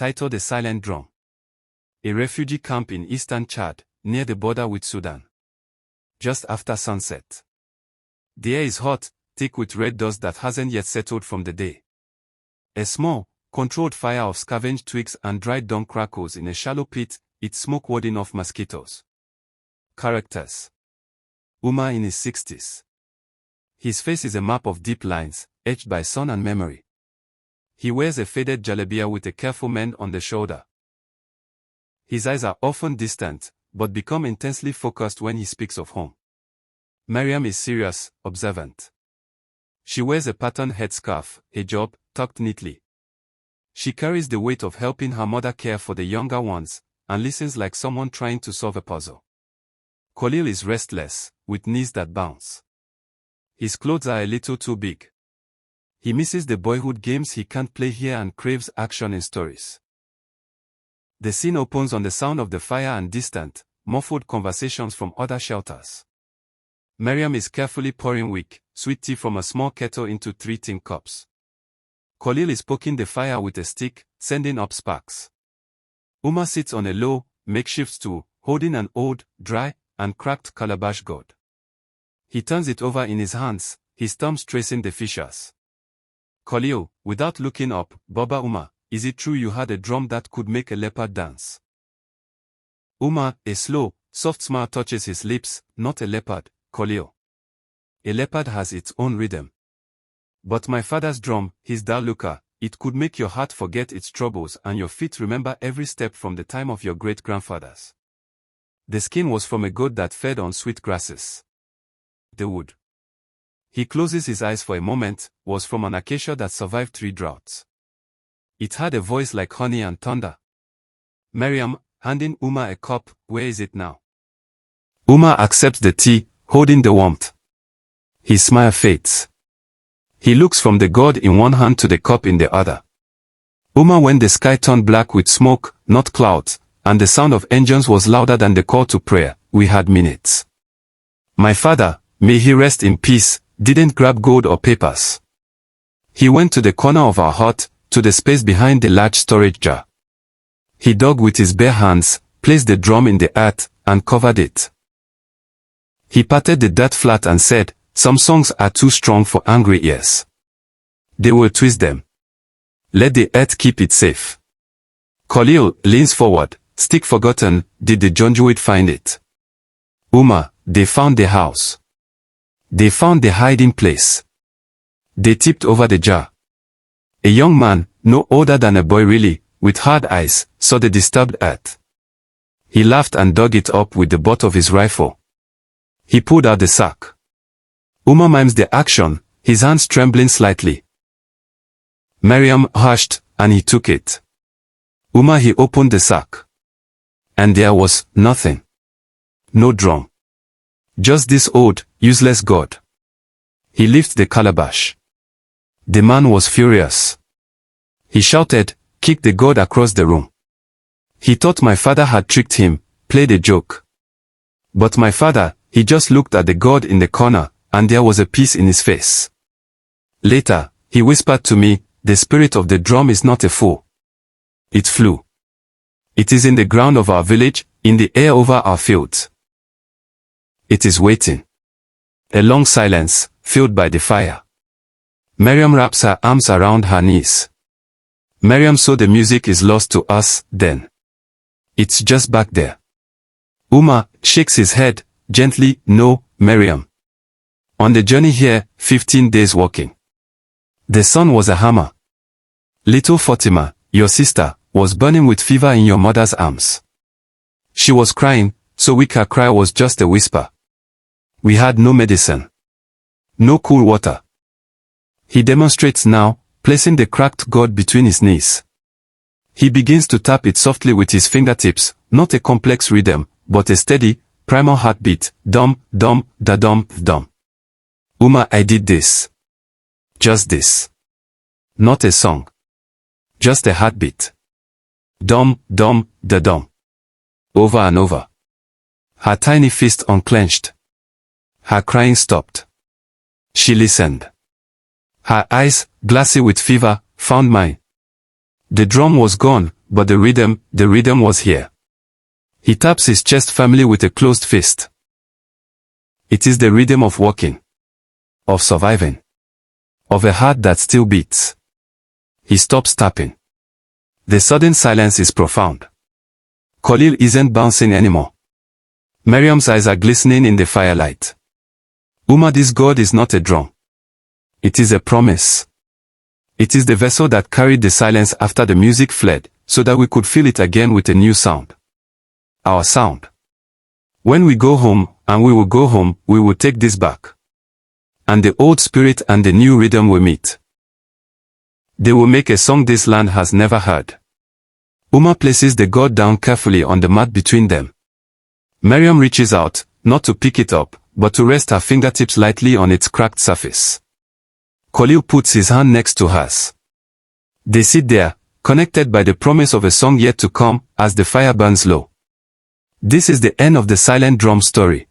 titled A Silent Drum. A refugee camp in eastern Chad, near the border with Sudan. Just after sunset. The air is hot, thick with red dust that hasn't yet settled from the day. A small, controlled fire of scavenged twigs and dried dung crackles in a shallow pit, its smoke warding off mosquitoes. Characters. Umar in his 60s. His face is a map of deep lines, etched by sun and memory. He wears a faded jalebia with a careful mend on the shoulder. His eyes are often distant, but become intensely focused when he speaks of home. Mariam is serious, observant. She wears a patterned headscarf, hijab, tucked neatly. She carries the weight of helping her mother care for the younger ones, and listens like someone trying to solve a puzzle. Khalil is restless, with knees that bounce. His clothes are a little too big. He misses the boyhood games he can't play here and craves action in stories. The scene opens on the sound of the fire and distant, muffled conversations from other shelters. Mariam is carefully pouring weak, sweet tea from a small kettle into 3 tin cups. Khalil is poking the fire with a stick, sending up sparks. Umar sits on a low, makeshift stool, holding an old, dry, and cracked calabash gourd. He turns it over in his hands, his thumbs tracing the fissures. Khalil, without looking up, Baba Umar, is it true you had a drum that could make a leopard dance? Umar, a slow, soft smile touches his lips, not a leopard, Khalil. A leopard has its own rhythm. But my father's drum, his Daluka, it could make your heart forget its troubles and your feet remember every step from the time of your great-grandfathers. The skin was from a goat that fed on sweet grasses. The wood. He closes his eyes for a moment, was from an acacia that survived 3 droughts. It had a voice like honey and thunder. Mariam, handing Umar a cup, where is it now? Umar accepts the tea, holding the warmth. His smile fades. He looks from the gourd in one hand to the cup in the other. Umar, when the sky turned black with smoke, not clouds, and the sound of engines was louder than the call to prayer, we had minutes. My father, may he rest in peace, didn't grab gold or papers. He went to the corner of our hut, to the space behind the large storage jar. He dug with his bare hands, placed the drum in the earth, and covered it. He patted the dirt flat and said, some songs are too strong for angry ears. They will twist them. Let the earth keep it safe. Khalil leans forward, stick forgotten, did the Jonjuid find it? Umar, they found the house. They found the hiding place. They tipped over the jar. A young man, no older than a boy really, with hard eyes, saw the disturbed earth. He laughed and dug it up with the butt of his rifle. He pulled out the sack. Umar mimes the action, his hands trembling slightly. Mariam hushed, and he took it. Umar, he opened the sack. And there was nothing. No drum. Just this old, useless gourd. He lifted the calabash. The man was furious. He shouted, kicked the gourd across the room. He thought my father had tricked him, played a joke. But my father, he just looked at the gourd in the corner, and there was a peace in his face. Later, he whispered to me, the spirit of the drum is not a fool. It flew. It is in the ground of our village, in the air over our fields. It is waiting. A long silence, filled by the fire. Mariam wraps her arms around her knees. Mariam, so the music is lost to us, then. It's just back there. Umar shakes his head, gently, no, Mariam. On the journey here, 15 days walking. The sun was a hammer. Little Fatima, your sister, was burning with fever in your mother's arms. She was crying, so weak her cry was just a whisper. We had no medicine. No cool water. He demonstrates now, placing the cracked gourd between his knees. He begins to tap it softly with his fingertips, not a complex rhythm, but a steady, primal heartbeat, dum, dum, da dum, dum. Umar, I did this. Just this. Not a song. Just a heartbeat. Dum, dum, da dum. Over and over. Her tiny fist unclenched. Her crying stopped. She listened. Her eyes, glassy with fever, found mine. The drum was gone, but the rhythm was here. He taps his chest firmly with a closed fist. It is the rhythm of walking, of surviving, of a heart that still beats. He stops tapping. The sudden silence is profound. Khalil isn't bouncing anymore. Miriam's eyes are glistening in the firelight. Uma, this God is not a drum. It is a promise. It is the vessel that carried the silence after the music fled, so that we could feel it again with a new sound. Our sound. When we go home, and we will go home, we will take this back. And the old spirit and the new rhythm will meet. They will make a song this land has never heard. Uma places the gourd down carefully on the mat between them. Miriam reaches out, not to pick it up, but to rest her fingertips lightly on its cracked surface. Khalil puts his hand next to hers. They sit there, connected by the promise of a song yet to come, as the fire burns low. This is the end of the silent drum story.